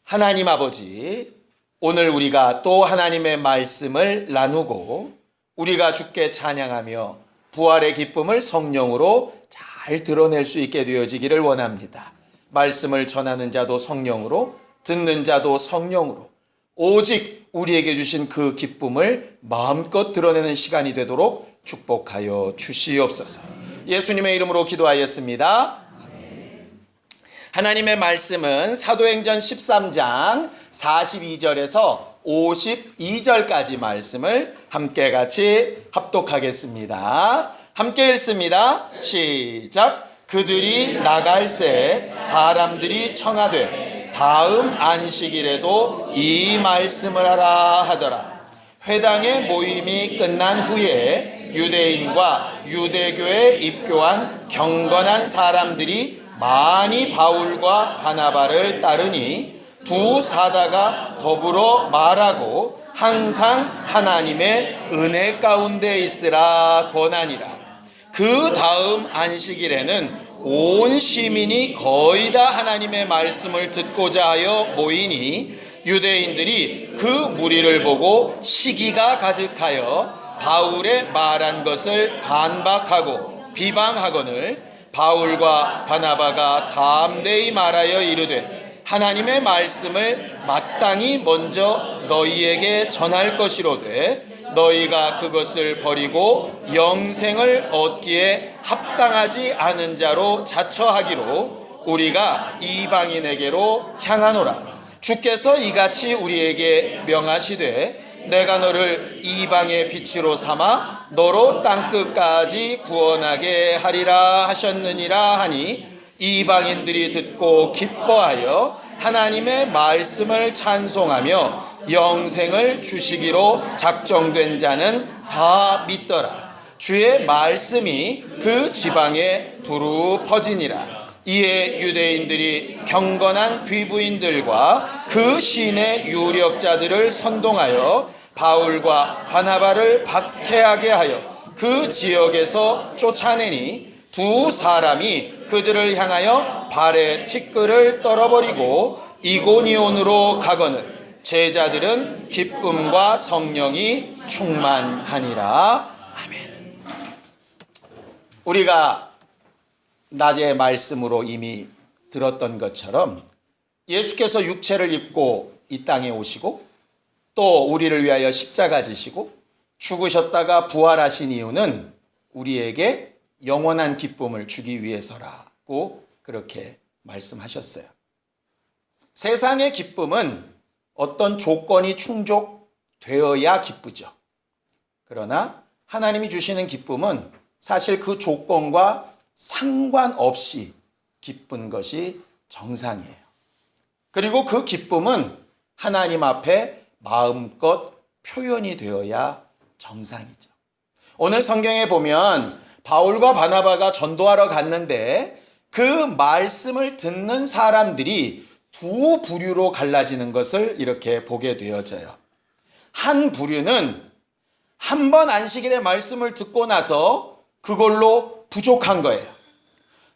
하나님 아버지, 오늘 우리가 또 하나님의 말씀을 나누고 우리가 주께 찬양하며 부활의 기쁨을 성령으로 잘 드러낼 수 있게 되어지기를 원합니다. 말씀을 전하는 자도 성령으로, 듣는 자도 성령으로, 오직 우리에게 주신 그 기쁨을 마음껏 드러내는 시간이 되도록 축복하여 주시옵소서. 예수님의 이름으로 기도하였습니다. 하나님의 말씀은 사도행전 13장 42절에서 52절까지 말씀을 함께 같이 합독하겠습니다. 함께 읽습니다. 시작. 그들이 나갈새 사람들이 청하되 다음 안식일에도 이 말씀을 하라 하더라. 회당의 모임이 끝난 후에 유대인과 유대교에 입교한 경건한 사람들이 많이 바울과 바나바를 따르니 두 사다가 더불어 말하고 항상 하나님의 은혜 가운데 있으라 권하니라. 그 다음 안식일에는 온 시민이 거의 다 하나님의 말씀을 듣고자 하여 모이니 유대인들이 그 무리를 보고 시기가 가득하여 바울의 말한 것을 반박하고 비방하거늘 바울과 바나바가 담대히 말하여 이르되 하나님의 말씀을 마땅히 먼저 너희에게 전할 것이로되 너희가 그것을 버리고 영생을 얻기에 합당하지 않은 자로 자처하기로 우리가 이방인에게로 향하노라. 주께서 이같이 우리에게 명하시되 내가 너를 이방의 빛으로 삼아 너로 땅끝까지 구원하게 하리라 하셨느니라 하니 이방인들이 듣고 기뻐하여 하나님의 말씀을 찬송하며 영생을 주시기로 작정된 자는 다 믿더라. 주의 말씀이 그 지방에 두루 퍼지니라. 이에 유대인들이 경건한 귀부인들과 그 시내 유력자들을 선동하여 바울과 바나바를 박해하게 하여 그 지역에서 쫓아내니 두 사람이 그들을 향하여 발에 티끌을 떨어버리고 이고니온으로 가거늘 제자들은 기쁨과 성령이 충만하니라. 아멘. 우리가 낮의 말씀으로 이미 들었던 것처럼 예수께서 육체를 입고 이 땅에 오시고 또 우리를 위하여 십자가 지시고 죽으셨다가 부활하신 이유는 우리에게 영원한 기쁨을 주기 위해서라고 그렇게 말씀하셨어요. 세상의 기쁨은 어떤 조건이 충족되어야 기쁘죠. 그러나 하나님이 주시는 기쁨은 사실 그 조건과 상관없이 기쁜 것이 정상이에요. 그리고 그 기쁨은 하나님 앞에 마음껏 표현이 되어야 정상이죠. 오늘 성경에 보면 바울과 바나바가 전도하러 갔는데 그 말씀을 듣는 사람들이 두 부류로 갈라지는 것을 이렇게 보게 되어져요. 한 부류는 한 번 안식일의 말씀을 듣고 나서 그걸로 부족한 거예요.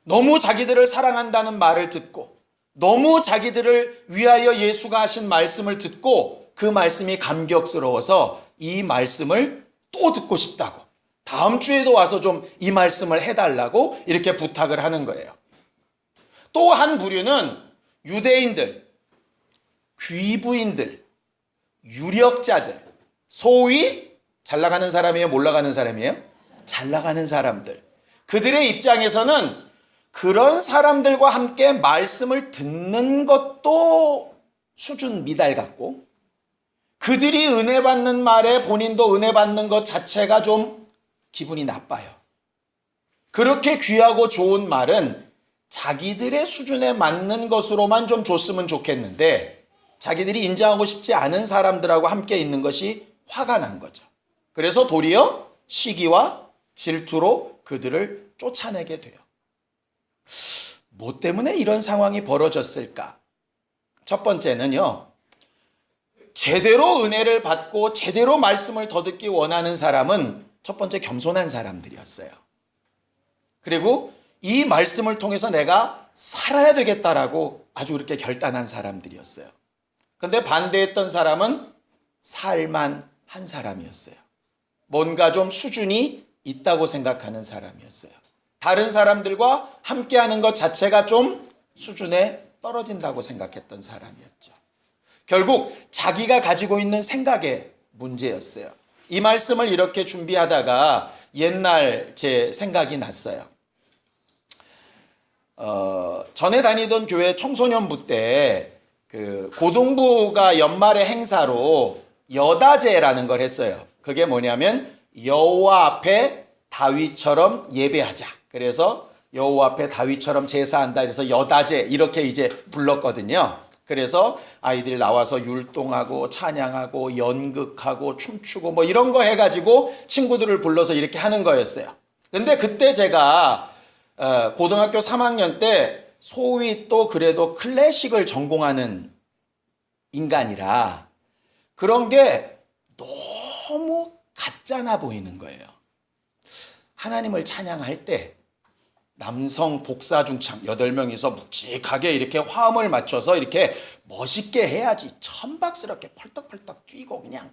너무 자기들을 사랑한다는 말을 듣고 너무 자기들을 위하여 예수가 하신 말씀을 듣고 그 말씀이 감격스러워서 이 말씀을 또 듣고 싶다고 다음 주에도 와서 좀 이 말씀을 해달라고 이렇게 부탁을 하는 거예요. 또 한 부류는 유대인들, 귀부인들, 유력자들, 소위 잘 나가는 사람이에요? 못 나가는 사람이에요? 잘 나가는 사람들. 그들의 입장에서는 그런 사람들과 함께 말씀을 듣는 것도 수준 미달 같고 그들이 은혜 받는 말에 본인도 은혜 받는 것 자체가 좀 기분이 나빠요. 그렇게 귀하고 좋은 말은 자기들의 수준에 맞는 것으로만 좀 줬으면 좋겠는데 자기들이 인정하고 싶지 않은 사람들하고 함께 있는 것이 화가 난 거죠. 그래서 도리어 시기와 질투로 그들을 쫓아내게 돼요. 뭐 때문에 이런 상황이 벌어졌을까? 첫 번째는요, 제대로 은혜를 받고 제대로 말씀을 더 듣기 원하는 사람은 첫 번째 겸손한 사람들이었어요. 그리고 이 말씀을 통해서 내가 살아야 되겠다라고 아주 그렇게 결단한 사람들이었어요. 근데 반대했던 사람은 살만한 사람이었어요. 뭔가 좀 수준이 있다고 생각하는 사람이었어요. 다른 사람들과 함께하는 것 자체가 좀 수준에 떨어진다고 생각했던 사람이었죠. 결국 자기가 가지고 있는 생각의 문제였어요. 이 말씀을 이렇게 준비하다가 옛날 제 생각이 났어요. 전에 다니던 교회 청소년부 때 그 고등부가 연말의 행사로 여다제라는 걸 했어요. 그게 뭐냐면 여호와 앞에 다윗처럼 예배하자. 그래서 여호와 앞에 다윗처럼 제사한다. 그래서 여다제 이렇게 이제 불렀거든요. 그래서 아이들이 나와서 율동하고 찬양하고 연극하고 춤추고 뭐 이런 거 해가지고 친구들을 불러서 이렇게 하는 거였어요. 근데 그때 제가 고등학교 3학년 때 소위 또 그래도 클래식을 전공하는 인간이라 그런 게 너무 가짜나 보이는 거예요. 하나님을 찬양할 때 남성 복사중창 8명이서 묵직하게 이렇게 화음을 맞춰서 이렇게 멋있게 해야지 천박스럽게 펄떡펄떡 뛰고 그냥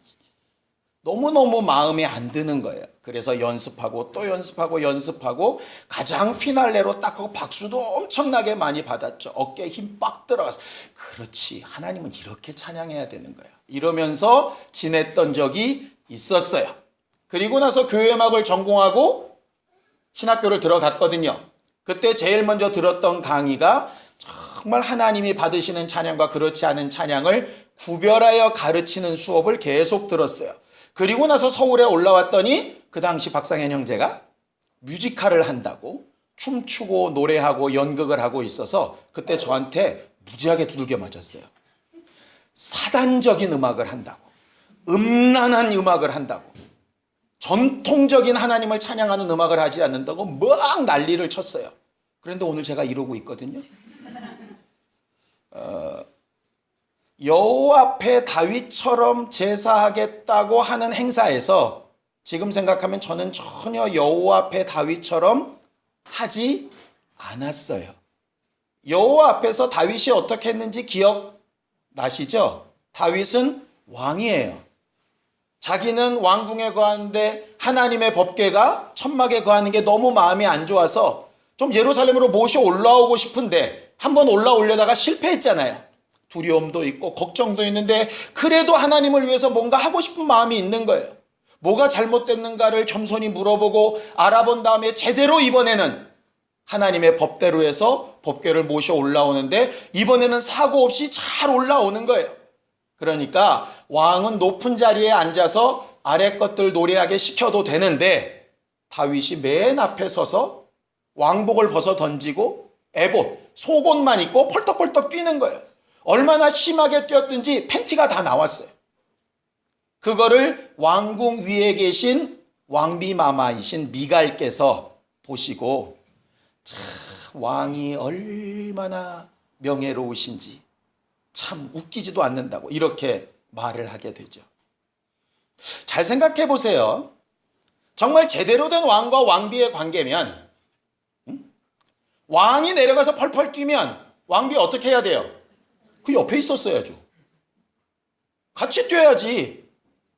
너무너무 마음에 안 드는 거예요. 그래서 연습하고 또 연습하고 가장 피날레로 딱 하고 박수도 엄청나게 많이 받았죠. 어깨에 힘 빡 들어가서 그렇지 하나님은 이렇게 찬양해야 되는 거야. 이러면서 지냈던 적이 있었어요. 그리고 나서 교회음악을 전공하고 신학교를 들어갔거든요. 그때 제일 먼저 들었던 강의가 정말 하나님이 받으시는 찬양과 그렇지 않은 찬양을 구별하여 가르치는 수업을 계속 들었어요. 그리고 나서 서울에 올라왔더니 그 당시 박상현 형제가 뮤지컬을 한다고 춤추고 노래하고 연극을 하고 있어서 그때 저한테 무지하게 두들겨 맞았어요. 사단적인 음악을 한다고, 음란한 음악을 한다고, 전통적인 하나님을 찬양하는 음악을 하지 않는다고 막 난리를 쳤어요. 그런데 오늘 제가 이러고 있거든요. 여호와 앞에 다윗처럼 제사하겠다고 하는 행사에서 지금 생각하면 저는 전혀 여호와 앞에 다윗처럼 하지 않았어요. 여호와 앞에서 다윗이 어떻게 했는지 기억나시죠? 다윗은 왕이에요. 자기는 왕궁에 거하는데 하나님의 법궤가 천막에 거하는 게 너무 마음이 안 좋아서 좀 예루살렘으로 모셔 올라오고 싶은데 한번 올라오려다가 실패했잖아요. 두려움도 있고 걱정도 있는데 그래도 하나님을 위해서 뭔가 하고 싶은 마음이 있는 거예요. 뭐가 잘못됐는가를 겸손히 물어보고 알아본 다음에 제대로 이번에는 하나님의 법대로 해서 법궤를 모셔 올라오는데 이번에는 사고 없이 잘 올라오는 거예요. 그러니까 왕은 높은 자리에 앉아서 아래 것들 노래하게 시켜도 되는데 다윗이 맨 앞에 서서 왕복을 벗어 던지고 에봇, 속옷만 입고 펄떡펄떡 뛰는 거예요. 얼마나 심하게 뛰었든지 팬티가 다 나왔어요. 그거를 왕궁 위에 계신 왕비마마이신 미갈께서 보시고 참 왕이 얼마나 명예로우신지 참 웃기지도 않는다고 이렇게 말을 하게 되죠. 잘 생각해 보세요. 정말 제대로 된 왕과 왕비의 관계면 왕이 내려가서 펄펄 뛰면 왕비 어떻게 해야 돼요? 그 옆에 있었어야죠. 같이 뛰어야지.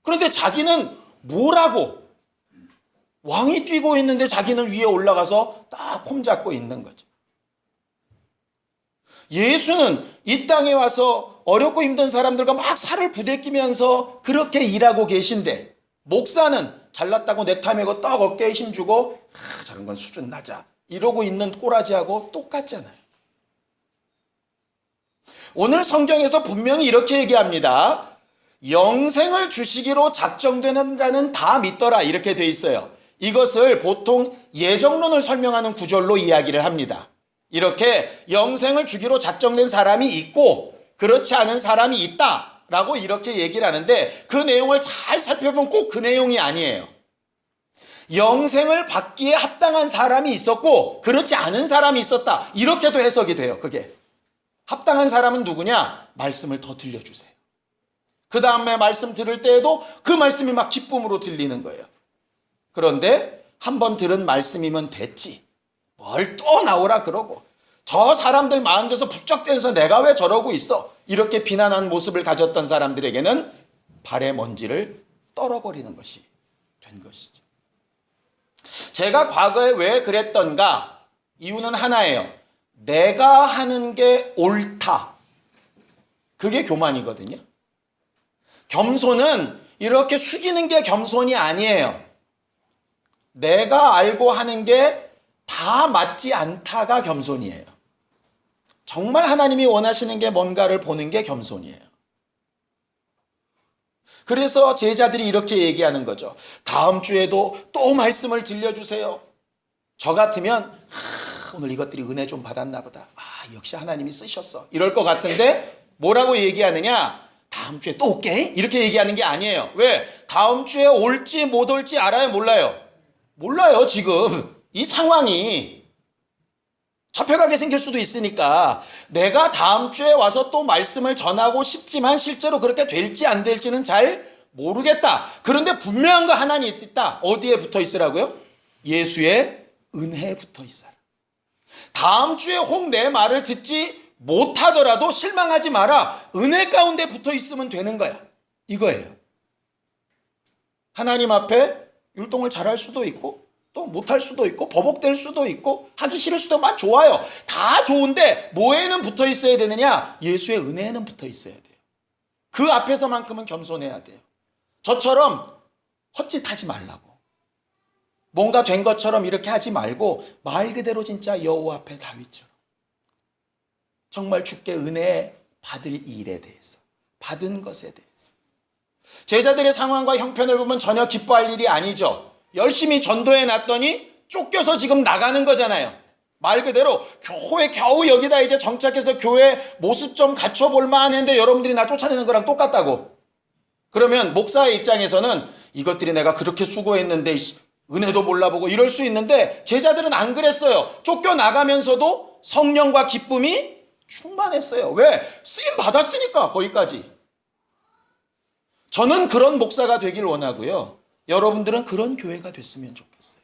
그런데 자기는 뭐라고? 왕이 뛰고 있는데 자기는 위에 올라가서 딱 폼 잡고 있는 거죠. 예수는 이 땅에 와서 어렵고 힘든 사람들과 막 살을 부대끼면서 그렇게 일하고 계신데 목사는 잘났다고 넥타이 매고 떡 어깨에 힘주고 저런 건 수준 낮아 이러고 있는 꼬라지하고 똑같잖아요. 오늘 성경에서 분명히 이렇게 얘기합니다. 영생을 주시기로 작정되는 자는 다 믿더라 이렇게 돼 있어요. 이것을 보통 예정론을 설명하는 구절로 이야기를 합니다. 이렇게 영생을 주기로 작정된 사람이 있고 그렇지 않은 사람이 있다라고 이렇게 얘기를 하는데 그 내용을 잘 살펴보면 꼭 그 내용이 아니에요. 영생을 받기에 합당한 사람이 있었고 그렇지 않은 사람이 있었다 이렇게도 해석이 돼요. 그게 합당한 사람은 누구냐? 말씀을 더 들려주세요. 그 다음에 말씀 들을 때에도 그 말씀이 막 기쁨으로 들리는 거예요. 그런데 한번 들은 말씀이면 됐지. 뭘 또 나오라 그러고 저 사람들 마음 돼서 북적대면서 내가 왜 저러고 있어? 이렇게 비난한 모습을 가졌던 사람들에게는 발의 먼지를 떨어버리는 것이 된 것이죠. 제가 과거에 왜 그랬던가? 이유는 하나예요. 내가 하는 게 옳다. 그게 교만이거든요. 겸손은 이렇게 숙이는 게 겸손이 아니에요. 내가 알고 하는 게 다 맞지 않다가 겸손이에요. 정말 하나님이 원하시는 게 뭔가를 보는 게 겸손이에요. 그래서 제자들이 이렇게 얘기하는 거죠. 다음 주에도 또 말씀을 들려주세요. 저 같으면 오늘 이것들이 은혜 좀 받았나 보다. 역시 하나님이 쓰셨어. 이럴 것 같은데 뭐라고 얘기하느냐? 다음 주에 또 올게? 이렇게 얘기하는 게 아니에요. 왜? 다음 주에 올지 못 올지 알아요? 몰라요? 몰라요. 지금 이 상황이 잡혀가게 생길 수도 있으니까 내가 다음 주에 와서 또 말씀을 전하고 싶지만 실제로 그렇게 될지 안 될지는 잘 모르겠다. 그런데 분명한 거 하나는 있다. 어디에 붙어 있으라고요? 예수의 은혜에 붙어 있어라. 다음 주에 혹 내 말을 듣지 못하더라도 실망하지 마라. 은혜 가운데 붙어 있으면 되는 거야. 이거예요. 하나님 앞에 율동을 잘할 수도 있고 또 못할 수도 있고 버벅될 수도 있고 하기 싫을 수도 있고 좋아요. 다 좋은데 뭐에는 붙어 있어야 되느냐? 예수의 은혜에는 붙어 있어야 돼요. 그 앞에서만큼은 겸손해야 돼요. 저처럼 헛짓하지 말라고. 뭔가 된 것처럼 이렇게 하지 말고 말 그대로 진짜 여호와 앞에 다윗처럼 정말 주께 은혜 받을 일에 대해서, 받은 것에 대해서. 제자들의 상황과 형편을 보면 전혀 기뻐할 일이 아니죠. 열심히 전도해 놨더니 쫓겨서 지금 나가는 거잖아요. 말 그대로 교회 겨우 여기다 이제 정착해서 교회 모습 좀 갖춰볼 만했는데 여러분들이 나 쫓아내는 거랑 똑같다고. 그러면 목사의 입장에서는 이것들이 내가 그렇게 수고했는데 은혜도 몰라보고 이럴 수 있는데 제자들은 안 그랬어요. 쫓겨나가면서도 성령과 기쁨이 충만했어요. 왜? 쓰임 받았으니까 거기까지. 저는 그런 목사가 되길 원하고요. 여러분들은 그런 교회가 됐으면 좋겠어요.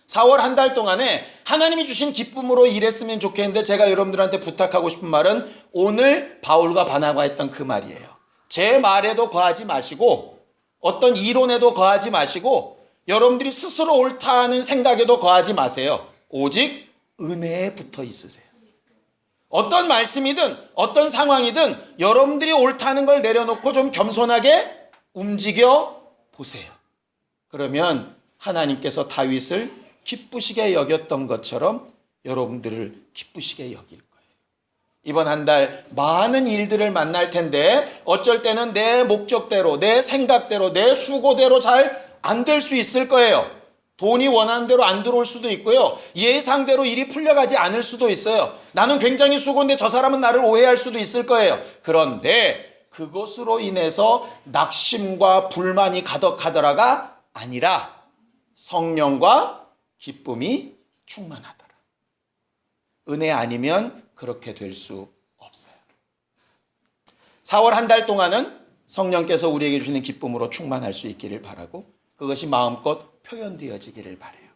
4월 한 달 동안에 하나님이 주신 기쁨으로 일했으면 좋겠는데 제가 여러분들한테 부탁하고 싶은 말은 오늘 바울과 바나바가 했던 그 말이에요. 제 말에도 거하지 마시고 어떤 이론에도 거하지 마시고 여러분들이 스스로 옳다는 생각에도 거하지 마세요. 오직 은혜에 붙어 있으세요. 어떤 말씀이든 어떤 상황이든 여러분들이 옳다는 걸 내려놓고 좀 겸손하게 움직여 보세요. 그러면 하나님께서 다윗을 기쁘시게 여겼던 것처럼 여러분들을 기쁘시게 여길 거예요. 이번 한 달 많은 일들을 만날 텐데 어쩔 때는 내 목적대로, 내 생각대로, 내 수고대로 잘 안 될 수 있을 거예요. 돈이 원하는 대로 안 들어올 수도 있고요. 예상대로 일이 풀려가지 않을 수도 있어요. 나는 굉장히 수고인데 저 사람은 나를 오해할 수도 있을 거예요. 그런데 그것으로 인해서 낙심과 불만이 가득하더라가 아니라 성령과 기쁨이 충만하더라. 은혜 아니면 그렇게 될 수 없어요. 4월 한 달 동안은 성령께서 우리에게 주시는 기쁨으로 충만할 수 있기를 바라고 그것이 마음껏 표현되어지기를 바라요.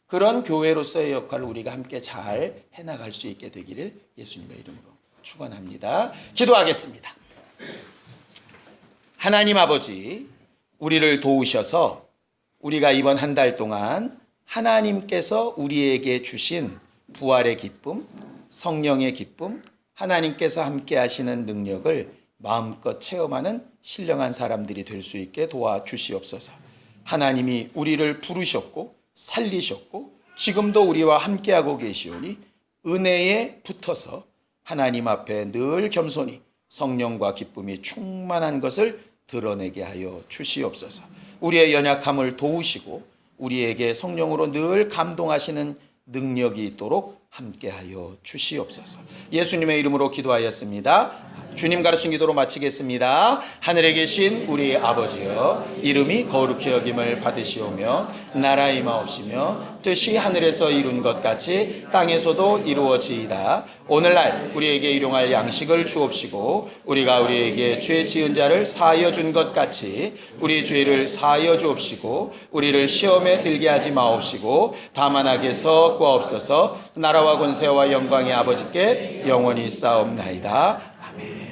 그런 교회로서의 역할을 우리가 함께 잘 해나갈 수 있게 되기를 예수님의 이름으로 축원합니다. 기도하겠습니다. 하나님 아버지, 우리를 도우셔서 우리가 이번 한 달 동안 하나님께서 우리에게 주신 부활의 기쁨, 성령의 기쁨, 하나님께서 함께 하시는 능력을 마음껏 체험하는 신령한 사람들이 될 수 있게 도와주시옵소서. 하나님이 우리를 부르셨고 살리셨고 지금도 우리와 함께하고 계시오니 은혜에 붙어서 하나님 앞에 늘 겸손히 성령과 기쁨이 충만한 것을 드러내게 하여 주시옵소서. 우리의 연약함을 도우시고 우리에게 성령으로 늘 감동하시는 능력이 있도록 함께하여 주시옵소서. 예수님의 이름으로 기도하였습니다. 주님 가르친 기도로 마치겠습니다. 하늘에 계신 우리 아버지여, 이름이 거룩히 여김을 받으시오며 나라 임하옵시며 뜻이 하늘에서 이룬 것 같이 땅에서도 이루어지이다. 오늘날 우리에게 일용할 양식을 주옵시고 우리가 우리에게 죄 지은 자를 사하여 준 것 같이 우리 죄를 사하여 주옵시고 우리를 시험에 들게 하지 마옵시고 다만 악에서 구하옵소서. 나라와 권세와 영광의 아버지께 영원히 싸움나이다. 아멘.